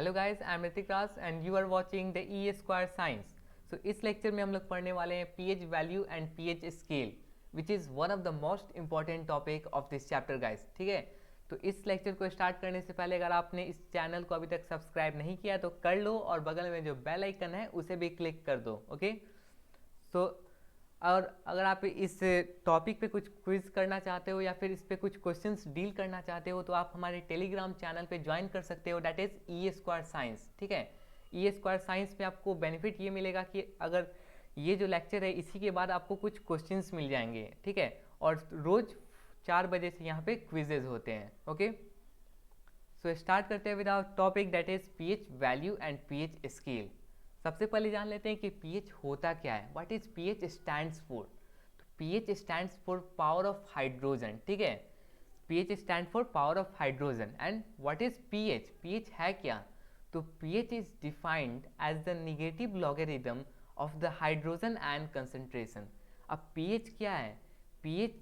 Hello guys, I am Hrithik Raj and you are watching the E Square Science. So इस lecture में हम लोग पढ़ने वाले हैं pH value and pH scale, which is one of the most important topic of this chapter guys. ठीक है, तो इस लेक्चर को स्टार्ट करने से पहले अगर आपने इस चैनल को अभी तक सब्सक्राइब नहीं किया तो कर लो और बगल में जो बेल आइकन है उसे भी क्लिक कर दो। ओके, सो और अगर आप इस टॉपिक पे कुछ क्विज करना चाहते हो या फिर इस पे कुछ क्वेश्चंस डील करना चाहते हो तो आप हमारे टेलीग्राम चैनल पे ज्वाइन कर सकते हो, that is E Square science. ठीक है, ई स्क्वायर साइंस में आपको बेनिफिट ये मिलेगा कि अगर ये जो लेक्चर है इसी के बाद आपको कुछ क्वेश्चंस मिल जाएंगे। ठीक है, और रोज़ 4 बजे से यहाँ पे क्विजेज होते हैं। ओके, सो स्टार्ट करते हैं with our topic that is pH value and pH scale. सबसे पहले जान लेते हैं कि पीएच होता क्या है, what is pH stands for. तो pH stands for power of hydrogen. ठीक है, pH stand for power of hydrogen. And what is pH, pH है क्या। तो pH is defined as the negative logarithm of the hydrogen ion concentration. अब pH क्या है, pH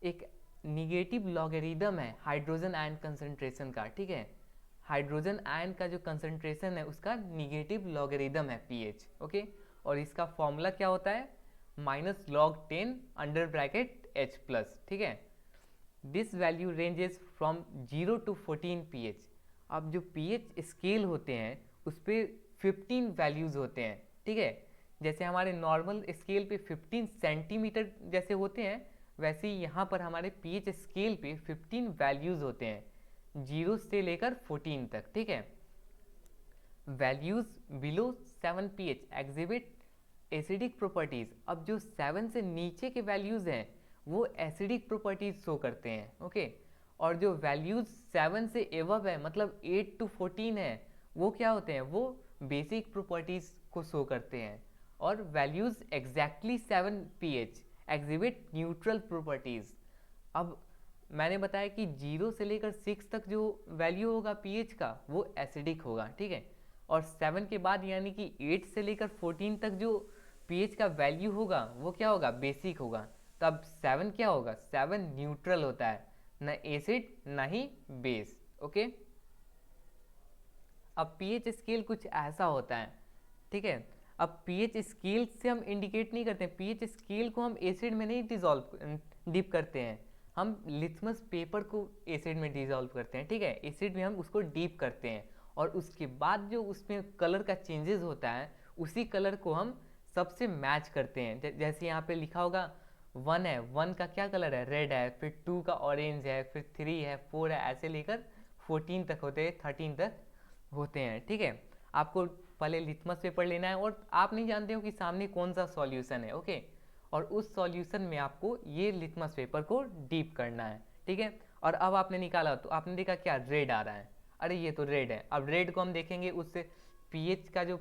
एक negative logarithm है हाइड्रोजन आयन कंसंट्रेशन का। ठीक है, हाइड्रोजन आयन का जो कंसंट्रेशन है उसका निगेटिव लॉगरिदम है पीएच। ओके, और इसका फॉर्मूला क्या होता है, -log10 under bracket H plus. ठीक है, this value ranges from 0 to 14 pH. अब जो पीएच स्केल होते हैं उस पर 15 वैल्यूज़ होते हैं। ठीक है, जैसे हमारे नॉर्मल स्केल पे 15 सेंटीमीटर जैसे होते हैं, वैसे ही यहाँ पर हमारे पीएच स्केल पे 15 वैल्यूज़ होते हैं 0 से लेकर 14 तक। ठीक है, values below 7 pH exhibit acidic properties. अब जो 7 से नीचे के वैल्यूज़ हैं वो एसिडिक प्रॉपर्टीज़ शो करते हैं। ओके, और जो वैल्यूज़ 7 से एवब है मतलब 8 to 14 है वो क्या होते हैं, वो बेसिक प्रॉपर्टीज़ को शो करते हैं। और values exactly 7 pH exhibit neutral properties. अब मैंने बताया कि 0 से लेकर 6 तक जो वैल्यू होगा पीएच का वो एसिडिक होगा। ठीक है, और 7 के बाद यानी कि 8 से लेकर 14 तक जो पीएच का वैल्यू होगा वो क्या होगा, बेसिक होगा। तो अब 7 क्या होगा, 7 न्यूट्रल होता है, न एसिड ना ही बेस। ओके, अब पीएच स्केल कुछ ऐसा होता है। ठीक है, अब पीएच स्केल से हम इंडिकेट नहीं करते, पीएच स्केल को हम एसिड में नहीं डिजॉल्व डिप करते हैं, हम लिथमस पेपर को एसिड में डिजॉल्व करते हैं। ठीक है, एसिड में हम उसको डीप करते हैं और उसके बाद जो उसमें कलर का चेंजेस होता है उसी कलर को हम सबसे मैच करते हैं। जैसे यहाँ पे लिखा होगा 1 है, 1 का क्या कलर है, रेड है, फिर 2 का ऑरेंज है, फिर 3 है, 4 है, ऐसे लेकर 14 तक होते हैं, 13 तक होते हैं। ठीक है, आपको पहले लिथमस पेपर लेना है और आप नहीं जानते हो कि सामने कौन सा सॉल्यूशन है। ओके, और उस सॉल्यूशन में आपको ये लिथमस पेपर को डीप करना है। ठीक है, और अब आपने निकाला तो आपने देखा क्या, रेड आ रहा है, अरे ये तो रेड है। अब रेड को हम देखेंगे उससे पीएच का जो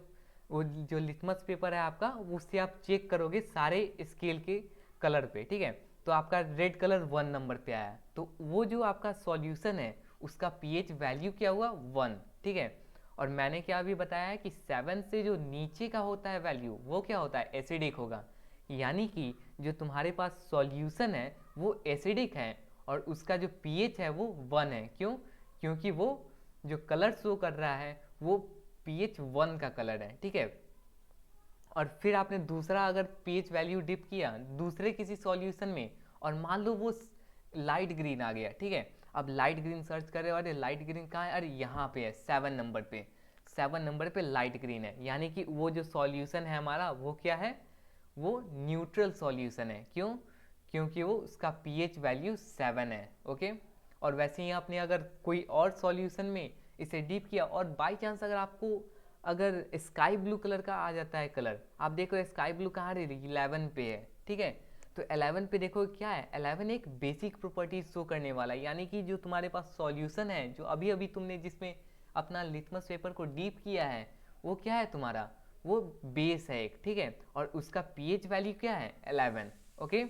वो जो लिथमस पेपर है आपका उससे आप चेक करोगे सारे स्केल के कलर पे। ठीक है, तो आपका रेड कलर 1 नंबर पे आया, तो वो जो आपका सॉल्यूशन है उसका पीएच वैल्यू क्या हुआ, 1। ठीक है, और मैंने क्या अभी बताया है कि 7 से जो नीचे का होता है वैल्यू वो क्या होता है, एसिडिक होगा। यानी कि जो तुम्हारे पास सॉल्यूशन है वो एसिडिक है और उसका जो पीएच है वो 1 है। क्यों, क्योंकि वो जो कलर शो कर रहा है वो पीएच 1 का कलर है। ठीक है, और फिर आपने दूसरा अगर पीएच वैल्यू डिप किया दूसरे किसी सॉल्यूशन में और मान लो वो लाइट ग्रीन आ गया। ठीक है, अब लाइट ग्रीन सर्च कर रहे हो, अरे लाइट ग्रीन कहाँ है, अरे यहाँ पे है 7 नंबर पे, 7 नंबर पे लाइट ग्रीन है, यानी कि वो जो सॉल्यूशन है हमारा वो क्या है, वो न्यूट्रल सॉल्यूशन है। क्यों, क्योंकि वो उसका पीएच वैल्यू 7 है। ओके, और वैसे ही आपने अगर कोई और सॉल्यूशन में इसे डीप किया और बाई चांस अगर आपको अगर स्काई ब्लू कलर का आ जाता है कलर, आप देखो स्काई ब्लू कहाँ रही, 11 पे है। ठीक है, तो 11 पे देखो क्या है, 11 एक बेसिक प्रॉपर्टीज शो करने वाला है, यानी कि जो तुम्हारे पास सॉल्यूशन है जो अभी अभी तुमने जिसमें अपना लिथमस पेपर को डीप किया है वो क्या है तुम्हारा, वो बेस है एक। ठीक है, और उसका पीएच वैल्यू क्या है, 11। ओके,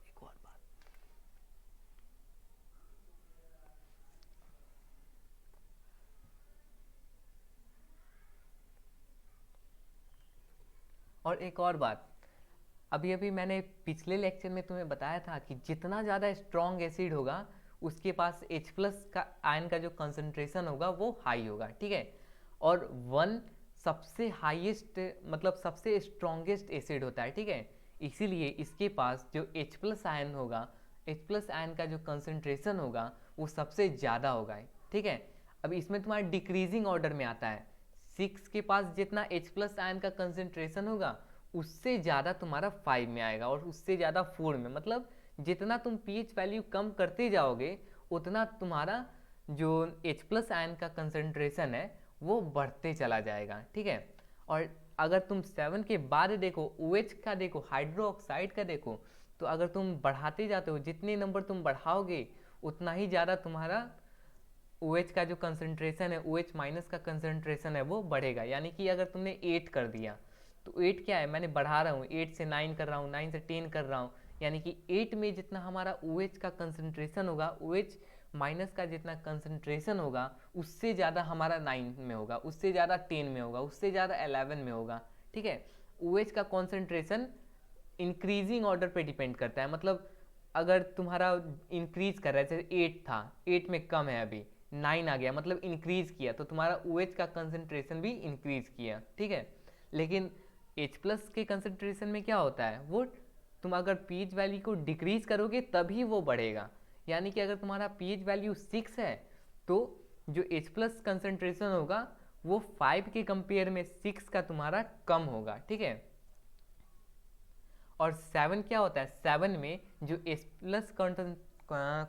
एक और बात, और एक और बात, अभी अभी मैंने पिछले लेक्चर में तुम्हें बताया था कि जितना ज़्यादा स्ट्रॉन्ग एसिड होगा उसके पास H प्लस का आयन का जो कंसंट्रेशन होगा वो हाई होगा, ठीक है। और 1 सबसे हाईएस्ट मतलब सबसे स्ट्रॉन्गेस्ट एसिड होता है, ठीक है। इसीलिए इसके पास जो H प्लस आयन होगा, H प्लस आयन का जो कंसंट्रेशन होगा वो सबसे ज़्यादा होगा, ठीक है। अब इसमें तुम्हारा डिक्रीजिंग ऑर्डर में आता है, 6 के पास जितना H प्लस आयन का कंसंट्रेशन होगा उससे ज़्यादा तुम्हारा 5 में आएगा और उससे ज़्यादा 4 में। मतलब जितना तुम पीएच वैल्यू कम करते जाओगे उतना तुम्हारा जो H प्लस आयन का कंसंट्रेशन है वो बढ़ते चला जाएगा, ठीक है। और अगर तुम 7 के बाद देखो OH का, देखो हाइड्रो ऑक्साइड का देखो, तो अगर तुम बढ़ाते जाते हो जितने नंबर तुम बढ़ाओगे उतना ही ज़्यादा तुम्हारा OH का जो कंसंट्रेशन है, OH माइनस का कंसंट्रेशन है वो बढ़ेगा। यानी कि अगर तुमने 8 कर दिया तो 8 क्या है, मैंने बढ़ा रहा हूँ, 8 से 9 कर रहा हूँ, 9 से 10 कर रहा हूँ, यानी कि 8 में जितना हमारा OH का कंसंट्रेशन होगा, OH माइनस का जितना कंसंट्रेशन होगा उससे ज़्यादा हमारा 9 में होगा, उससे ज़्यादा 10 में होगा, उससे ज़्यादा 11 में होगा, ठीक है। OH का कॉन्सेंट्रेशन इंक्रीजिंग ऑर्डर पे डिपेंड करता है। मतलब अगर तुम्हारा इंक्रीज कर रहा है, जैसे 8 था, 8 में कम है, अभी 9 आ गया, मतलब इंक्रीज किया, तो तुम्हारा OH का कंसंट्रेशन भी इंक्रीज किया, ठीक है। लेकिन H प्लस के कंसंट्रेशन में क्या होता है, वो तुम अगर पीएच वैल्यू को डिक्रीज करोगे तभी वो बढ़ेगा। यानी कि अगर तुम्हारा पीएच वैल्यू 6 है तो जो H प्लस कंसंट्रेशन होगा वो 5 के कंपेयर में 6 का तुम्हारा कम होगा, ठीक है। और 7 क्या होता है, 7 में जो H प्लस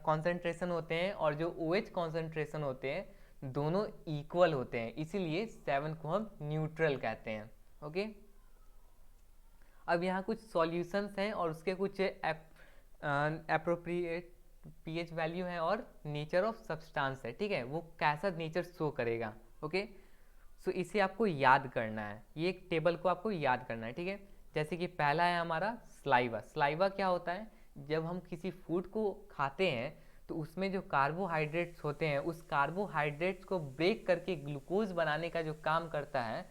कॉन्सेंट्रेशन होते हैं और जो OH कॉन्सेंट्रेशन होते हैं दोनों इक्वल होते हैं, इसीलिए 7 को हम न्यूट्रल कहते हैं, ओके। अब यहाँ कुछ सॉल्यूशंस हैं और उसके कुछ एप्रोप्रिएट पीएच वैल्यू है और नेचर ऑफ सब्सटेंस है, ठीक है, वो कैसा नेचर शो करेगा, ओके। सो इसे आपको याद करना है, ये एक टेबल को आपको याद करना है, ठीक है। जैसे कि पहला है हमारा स्लाइवा। स्लाइवा क्या होता है, जब हम किसी फूड को खाते हैं तो उसमें जो कार्बोहाइड्रेट्स होते हैं उस कार्बोहाइड्रेट्स को ब्रेक करके ग्लूकोज बनाने का जो काम करता है,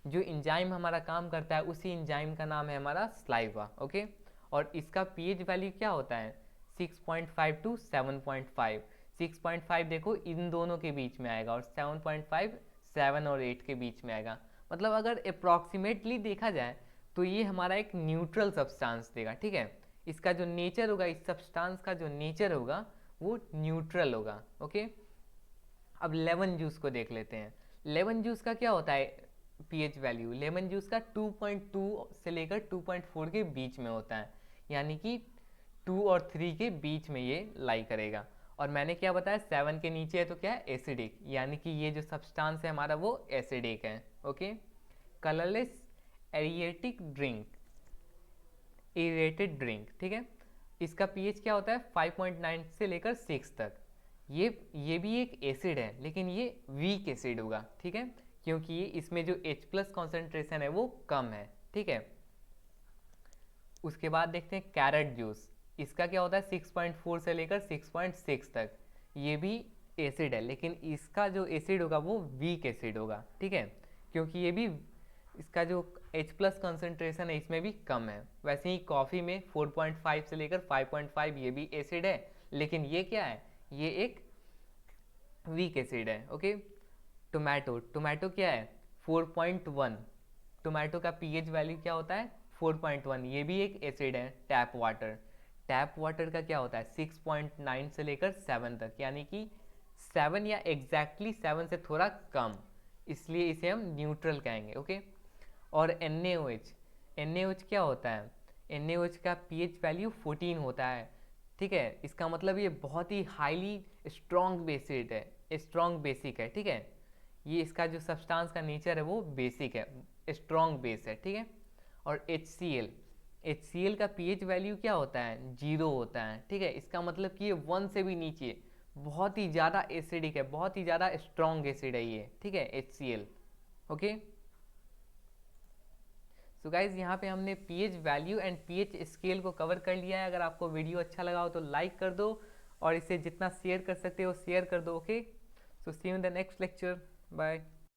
जो इंजाइम हमारा काम करता है, उसी इंजाइम का नाम है हमारा स्लाइवा, ओके। और इसका पीएच वैल्यू क्या होता है, 6.5 टू 7.5। 6.5 देखो इन दोनों के बीच में आएगा और 7.5 7 और 8 के बीच में आएगा। मतलब अगर अप्रॉक्सीमेटली देखा जाए तो ये हमारा एक न्यूट्रल सब्सटेंस देगा, ठीक है। इसका जो नेचर होगा, इस सब्सटेंस का जो नेचर होगा वो न्यूट्रल होगा, ओके। अब लेमन जूस को देख लेते हैं। लेमन जूस का क्या होता है पीएच वैल्यू, लेमन जूस का 2.2 से लेकर 2.4 के बीच में होता है, यानी कि 2 और 3 के बीच में ये लाई करेगा। और मैंने क्या बताया, 7 के नीचे है तो क्या है, एसिडिक, यानी कि ये जो सब्सटेंस है हमारा वो एसिडिक है, okay. Colourless aerated drink, aerated drink, ठीक है, इसका पीएच क्या होता है 5.9 से लेकर 6 तक। ये भी एक एसिड है लेकिन ये वीक एसिड होगा, ठीक है, क्योंकि ये इसमें जो H प्लस कॉन्सेंट्रेशन है वो कम है, ठीक है। उसके बाद देखते हैं कैरेट जूस। इसका क्या होता है 6.4 से लेकर 6.6 तक। ये भी एसिड है लेकिन इसका जो एसिड होगा वो वीक एसिड होगा, ठीक है, क्योंकि ये भी इसका जो H प्लस कॉन्सेंट्रेशन है इसमें भी कम है। वैसे ही कॉफ़ी में 4.5 से लेकर 5.5 ये भी एसिड है, लेकिन ये क्या है, ये एक वीक एसिड है, ओके। टोमेटो, टोमेटो क्या है 4.1। टोमेटो का पीएच वैल्यू क्या होता है 4.1, ये भी एक एसिड है। टैप वाटर, टैप वाटर का क्या होता है 6.9 से लेकर 7 तक, यानी कि 7 या एग्जैक्टली 7 से थोड़ा कम, इसलिए इसे हम न्यूट्रल कहेंगे, ओके। और NaOH, NaOH क्या होता है, NaOH का पीएच वैल्यू 14 होता है, ठीक है। इसका मतलब ये बहुत ही हाईली स्ट्रॉन्ग बेसिड है, स्ट्रॉन्ग बेसिक है, ठीक है। ये इसका जो सब्सटेंस का नेचर है वो बेसिक है, स्ट्रॉन्ग बेस है, ठीक है। और HCl, HCl का पीएच वैल्यू क्या होता है 0 होता है, ठीक है। इसका मतलब कि ये 1 से भी नीचे, बहुत ही ज़्यादा एसिडिक है, बहुत ही ज़्यादा स्ट्रॉन्ग एसिड है ये, ठीक है, HCl, ओके। सो गाइज यहाँ पे हमने pH value and pH scale को कवर कर लिया है। अगर आपको वीडियो अच्छा लगा हो तो लाइक कर दो और इसे जितना शेयर कर सकते हो शेयर कर दो, okay. So see you in the next lecture, bye.